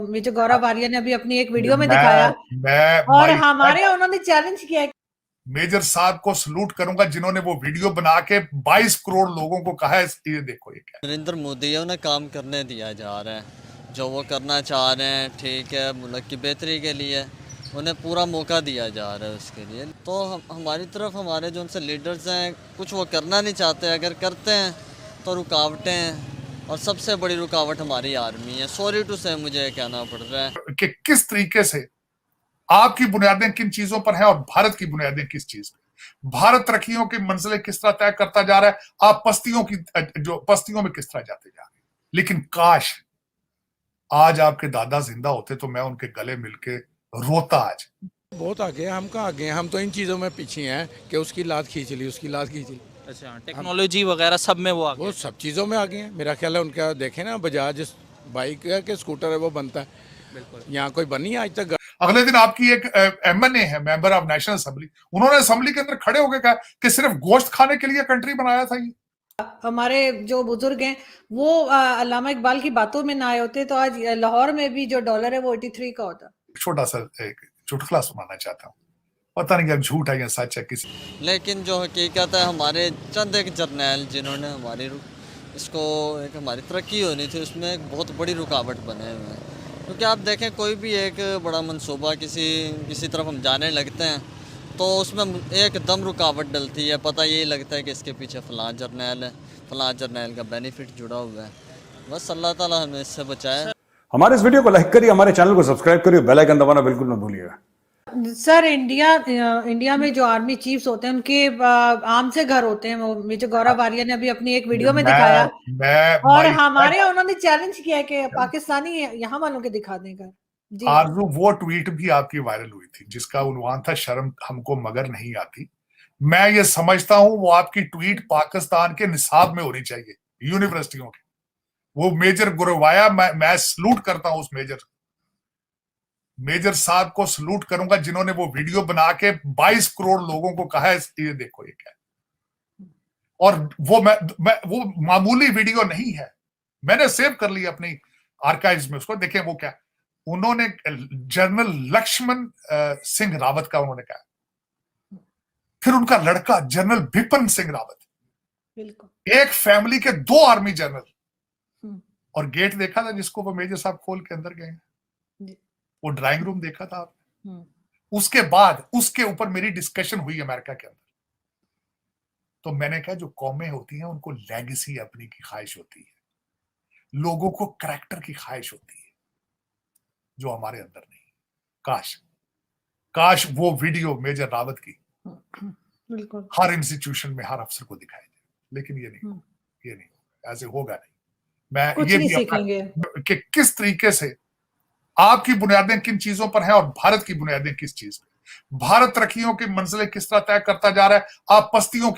Major गौरव आर्या ने अभी अपनी एक वीडियो में मैं दिखाया मैं और माई हमारे उन्होंने चैलेंज किया है। मेजर साहब को सलूट करूंगा जिन्होंने वो वीडियो बना के 22 करोड़ लोगों को कहा है ये देखो ये क्या नरेंद्र मोदी है, उन्हें काम करने दिया जा रहा है। जो वो करना चाह रहे हैं ठीक है, मुल्क की बेहतरी के लिए उन्हें पूरा मौका दिया जा रहा है उसके लिए। तो हमारी तरफ हमारे जो उनसे लीडर्स हैं कुछ वो करना नहीं चाहते, अगर करते हैं तो रुकावटें हैं, और सबसे बड़ी रुकावट हमारी आर्मी है। सॉरी टू से मुझे कहना पड़ रहा है कि किस तरीके से आपकी बुनियादें किन चीजों पर हैं और भारत की बुनियादें किस चीज पर। भारत तरक्कियों की मंजिलें किस तरह तय करता जा रहा है, आप पस्तियों में किस तरह जाते जा रहे हैं। लेकिन काश आज आपके दादा जिंदा होते तो मैं उनके गले मिलके रोता। आज बहुत आगे हैं, हम कहाँ आगे हैं, हम तो इन चीज़ों में पीछे हैं कि उसकी लात खींच ली, उसकी लात खींच ली। अच्छा, टेक्नोलॉजी वगैरह सब में वो आगे वो सब चीज़ों में आगे हैं। मेरा ख्याल है उनका देखें ना, बजाज बाइक है कि स्कूटर है वो बनता है, बिल्कुल। यहाँ कोई बनी है आज तक। अगले दिन आपकी एक एमएनए है, मेंबर ऑफ नेशनल असेंबली, उन्होंने असेंबली के अंदर खड़े होकर कहा कि सिर्फ गोश्त खाने के लिए कंट्री बनाया था ये। हमारे जो बुजुर्ग हैं वो अल्लामा इकबाल की बातों में ना आए होते तो आज लाहौर में भी जो डॉलर है वो 83 का होता। छोटा सा एक चुटकुला सुनाना चाहता हूँ, पता नहीं अब झूठ है या सच है किसी, लेकिन जो हकीकत है हमारे चंद एक जर्नैल जिन्होंने हमारी इसको एक हमारी तरक्की होनी थी उसमें एक बहुत बड़ी रुकावट बने हुए हैं। क्योंकि आप देखें कोई भी एक बड़ा मंसूबा किसी तरफ हम जाने लगते हैं तो उसमें एकदम रुकावट डलती है। पता यही लगता है कि इसके पीछे फ़लाँ जर्नैल है, फ़लाँ जर्नैल का बेनिफिट जुड़ा हुआ है। बस अल्लाह ताला हमें इससे बचाए। हमारे इस वीडियो को लाइक करिए, हमारे चैनल को सब्सक्राइब करिए, बेल आइकन दबाना बिल्कुल मत भूलिएगा। सर इंडिया में जो आर्मी चीफ्स होते हैं उनके आम से घर होते हैं। वो मेजर गौरव आर्या ने अभी अपनी एक वीडियो में दिखाया और हमारे उन्होंने चैलेंज किया है कि पाकिस्तानी यहाँ वालों के दिखा देगा। आरजू वो ट्वीट भी आपकी वायरल हुई थी जिसका उन्वान था शर्म हमको मगर नहीं आती। मैं ये समझता हूं वो आपकी ट्वीट पाकिस्तान के निसाब में होनी चाहिए, यूनिवर्सिटियों के। वो मेजर गुरवाया, मैं सलूट करता हूं उस मेजर साहब को सलूट करूंगा जिन्होंने वो वीडियो बना के 22 करोड़ लोगों को कहा है ये देखो ये क्या है। और वो मामूली वीडियो नहीं है, मैंने सेव कर लिया अपनी आर्काइव्स में उसको। देखें वो क्या, उन्होंने जनरल लक्ष्मण सिंह रावत का उन्होंने कहा, फिर उनका लड़का जनरल बिपिन सिंह रावत, एक फैमिली के 2 आर्मी जनरल। और गेट देखा था जिसको वो मेजर साहब खोल के अंदर गए, वो ड्राइंग रूम देखा था आपने। उसके बाद उसके ऊपर मेरी डिस्कशन हुई अमेरिका के अंदर। तो मैंने कहा जो कौमें होती हैं उनको लेगेसी अपनी की ख्वाहिश होती है, लोगों को करैक्टर की ख्वाहिश होती है, जो हमारे अंदर नहीं। काश वो वीडियो मेजर रावत की हर इंस्टीट्यूशन में हर अफसर को दिखाई दे, लेकिन ये नहीं, ऐसे होगा नहीं। मैं कुछ ये नहीं भी सीखेंगे कि किस तरीके से आपकी बुनियादें किन चीजों पर हैं और भारत की बुनियादें किस चीज पर। भारत तरक्कियों की मंजिलें किस तरह तय करता जा रहा है, आप पस्तियों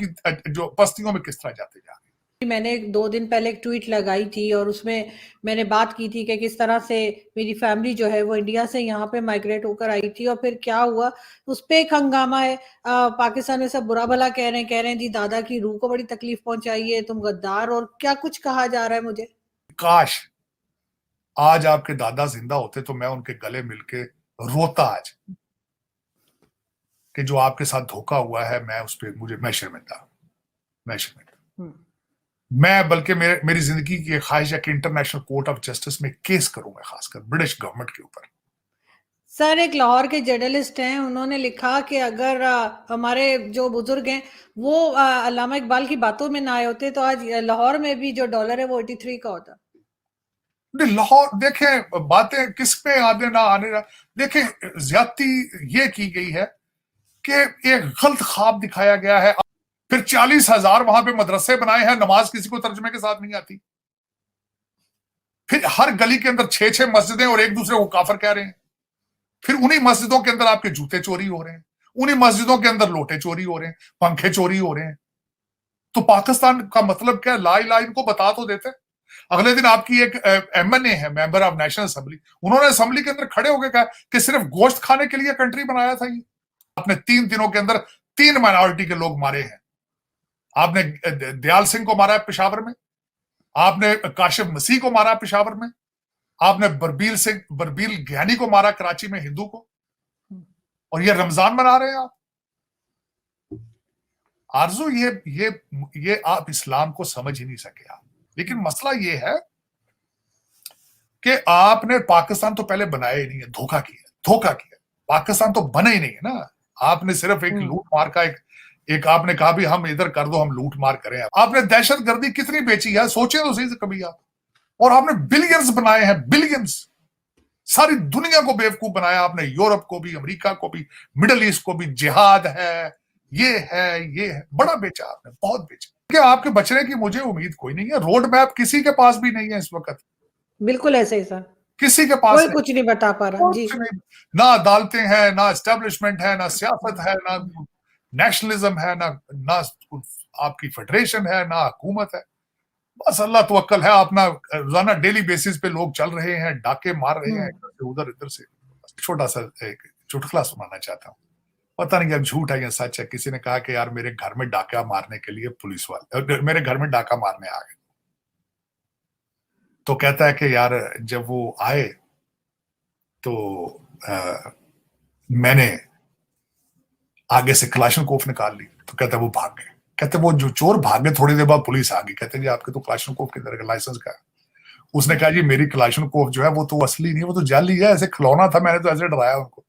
में किस तरह जाते जा रहे हैं। मैंने 2 दिन पहले एक ट्वीट लगाई थी और उसमें मैंने बात की थी कि किस तरह से मेरी फैमिली जो है वो इंडिया से यहाँ पे माइग्रेट होकर आई थी और फिर क्या हुआ उस पे एक हंगामा है। पाकिस्तान में सब बुरा भला कह रहे हैं जी दादा की रूह को बड़ी तकलीफ पहुंचाई है, तुम गद्दार, और क्या कुछ कहा जा रहा है मुझे। काश आज आपके दादा जिंदा होते तो मैं उनके गले मिलके रोता आज कि जो आपके साथ धोखा हुआ है, मैं उस पर मैं शर्मिंदा। मैं बल्कि मेरी जिंदगी की ख्वाहिश है कि इंटरनेशनल कोर्ट ऑफ जस्टिस में केस करूंगा, खासकर ब्रिटिश गवर्नमेंट के ऊपर। सर एक लाहौर के जर्नलिस्ट हैं, उन्होंने लिखा कि अगर हमारे जो बुजुर्ग हैं वो अल्लामा इकबाल की बातों में ना आए होते तो आज लाहौर में भी जो डॉलर है वो 83 का होता। लाहौर देखें, बातें किस पे आने ना आने, देखें ज्यादती ये की गई है कि एक गलत ख्वाब दिखाया गया है। फिर 40,000 वहां पे मदरसे बनाए हैं, नमाज किसी को तर्जुमे के साथ नहीं आती। फिर हर गली के अंदर 6-6 मस्जिदें और एक दूसरे को काफिर कह रहे हैं। फिर उन्हीं मस्जिदों के अंदर आपके जूते चोरी हो रहे हैं, उन्हीं मस्जिदों के अंदर लोटे चोरी हो रहे हैं, पंखे चोरी हो रहे हैं। तो पाकिस्तान का मतलब क्या, ला इलाहा इनको बता तो देते। अगले दिन आपकी एक एमएनए है, मेंबर ऑफ नेशनल असेंबली, उन्होंने असेंबली के अंदर खड़े होकर कहा कि सिर्फ गोश्त खाने के लिए कंट्री बनाया था ये। आपने 3 दिनों के अंदर 3 माइनॉरिटी के लोग मारे हैं। आपने दयाल सिंह को मारा है पेशावर में, आपने काशिफ मसीह को मारा है पेशावर में, आपने बरबील ज्ञानी को मारा कराची में, हिंदू को, और ये रमजान मना रहे हैं आप। आरजू ये आप इस्लाम को समझ ही नहीं सके आप। लेकिन मसला ये है कि आपने पाकिस्तान तो पहले बनाया ही नहीं है, धोखा किया। पाकिस्तान तो बना ही नहीं है ना। आपने सिर्फ एक लूट मार का एक आपने कहा भी हम इधर कर दो, हम लूट मार करें। आपने दहशतगर्दी कितनी बेची है, सोचे तो सही से कभी आप। और आपने बिलियंस बनाए हैं, बिलियंस। सारी दुनिया को बेवकूफ बनाया आपने, यूरोप को भी, अमेरिका को भी, मिडल ईस्ट को भी। जिहाद है, ये है, बड़ा बेचा आपने, बहुत बेचा। कि आपके बचने की मुझे उम्मीद कोई नहीं है। रोड मैप किसी के पास भी नहीं है इस वक्त, बिल्कुल ऐसे ही सर, किसी के पास कोई कुछ नहीं बता पा रहा जी। कुछ नहीं। ना अदालतें हैं, ना एस्टेब्लिशमेंट है, ना सियासत है, ना नेशनलिज्म है, ना आपकी फेडरेशन है, ना हुकूमत है। बस अल्लाह तवक्कल है अपना। रोजाना डेली बेसिस पे लोग चल रहे हैं, डाके मार रहे हैं इधर से। छोटा सा एक चुटकुला सुनाना चाहता हूँ, पता नहीं अब झूठ है या सच है। किसी ने कहा कि यार मेरे घर में डाका मारने के लिए पुलिस वाले मेरे घर में डाका मारने आ गए। तो कहता है कि यार जब वो आए तो मैंने आगे से क्लाशनकोफ निकाल ली। तो कहता है वो भाग गए। कहते वो जो चोर भागे, थोड़ी देर बाद पुलिस आ गई। कहते जी आपके तो क्लाशनकोफ के तरह का लाइसेंस का है। उसने कहा जी मेरी क्लाशनकोफ जो है वो तो असली नहीं, वो तो जाली है, ऐसे खिलौना था, मैंने तो ऐसे डराया उनको।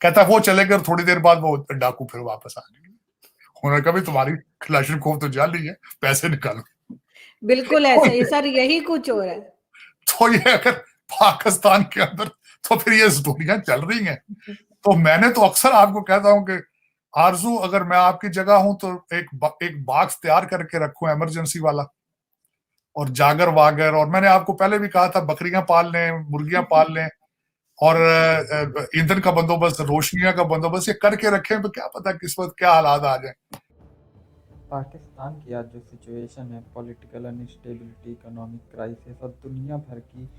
कहता वो चले गए, थोड़ी देर बाद वो डाकू फिर वापस आ गए। उन्होंने कहा तुम्हारी क्लाशनकोफ तो जाली है, पैसे निकालो। बिल्कुल ऐसा ही सर, यही कुछ हो रहा है। तो ये अगर पाकिस्तान के अंदर तो फिर ये स्टोरियां चल रही हैं। तो मैंने तो अक्सर आपको कहता हूं कि आरजू अगर मैं आपकी जगह हूं तो एक बॉक्स तैयार करके रखूं इमरजेंसी वाला, और जागर वागर। और मैंने आपको पहले भी कहा था बकरियां पाल लें, मुर्गियां पाल लें, और ईंधन का बंदोबस्त, रोशनियां का बंदोबस्त ये करके रखें। तो क्या पता किस वक्त क्या हालात आ जाए। पाकिस्तान की आज जो सिचुएशन है, पॉलिटिकल अनस्टेबिलिटी, इकोनॉमिक क्राइसिस और दुनिया भर की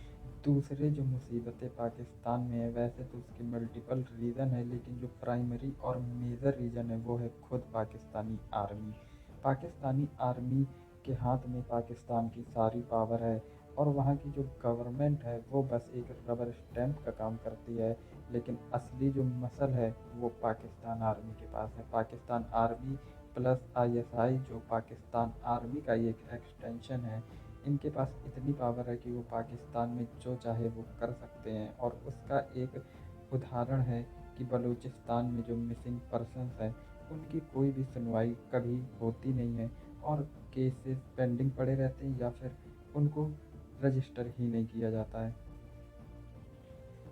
दूसरे जो मुसीबतें पाकिस्तान में है, वैसे तो उसके मल्टीपल रीज़न है, लेकिन जो प्राइमरी और मेजर रीज़न है वो है खुद पाकिस्तानी आर्मी। पाकिस्तानी आर्मी के हाथ में पाकिस्तान की सारी पावर है और वहाँ की जो गवर्नमेंट है वो बस एक रबर स्टैम्प का काम करती है, लेकिन असली जो मसल है वो पाकिस्तान आर्मी के पास है। पाकिस्तान आर्मी प्लस आईएसआई जो पाकिस्तान आर्मी का ही एक एक्सटेंशन है, इनके पास इतनी पावर है कि वो पाकिस्तान में जो चाहे वो कर सकते हैं। और उसका एक उदाहरण है कि बलूचिस्तान में जो मिसिंग पर्सनस हैं उनकी कोई भी सुनवाई कभी होती नहीं है और केसेस पेंडिंग पड़े रहते हैं या फिर उनको रजिस्टर ही नहीं किया जाता है।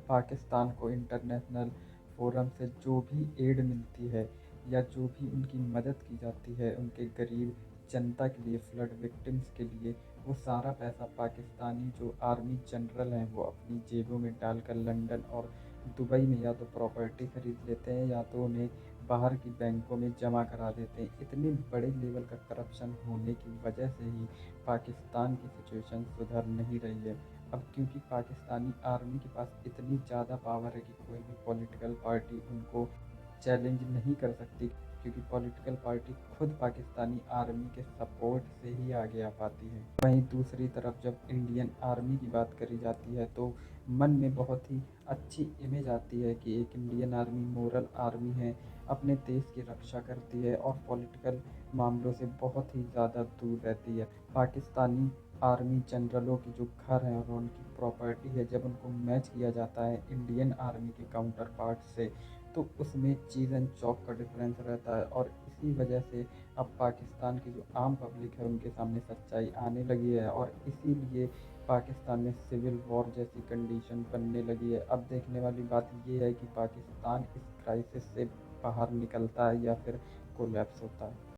पाकिस्तान को इंटरनेशनल फोरम से जो भी एड मिलती है या जो भी उनकी मदद की जाती है उनके गरीब जनता के लिए, फ्लड विक्टिम्स के लिए, वो सारा पैसा पाकिस्तानी जो आर्मी जनरल हैं वो अपनी जेबों में डालकर लंदन और दुबई में या तो प्रॉपर्टी ख़रीद लेते हैं या तो उन्हें बाहर की बैंकों में जमा करा देते हैं। इतनी बड़े लेवल का करप्शन होने की वजह से ही पाकिस्तान की सिचुएशन सुधर नहीं रही है। अब क्योंकि पाकिस्तानी आर्मी के पास इतनी ज़्यादा पावर है कि कोई भी पॉलिटिकल पार्टी उनको चैलेंज नहीं कर सकती, क्योंकि पॉलिटिकल पार्टी खुद पाकिस्तानी आर्मी के सपोर्ट से ही आगे आ पाती है। वहीं दूसरी तरफ जब इंडियन आर्मी की बात करी जाती है तो मन में बहुत ही अच्छी इमेज आती है कि एक इंडियन आर्मी मोरल आर्मी है, अपने देश की रक्षा करती है और पॉलिटिकल मामलों से बहुत ही ज़्यादा दूर रहती है। पाकिस्तानी आर्मी जनरलों की जो घर हैं और उनकी प्रॉपर्टी है, जब उनको मैच किया जाता है इंडियन आर्मी के काउंटर पार्ट से तो उसमें चीज़ एंड चौक का डिफरेंस रहता है। और इसी वजह से अब पाकिस्तान की जो आम पब्लिक है उनके सामने सच्चाई आने लगी है और इसीलिए पाकिस्तान में सिविल वॉर जैसी कंडीशन बनने लगी है। अब देखने वाली बात ये है कि पाकिस्तान इस क्राइसिस से बाहर निकलता है या फिर कोलैप्स होता है।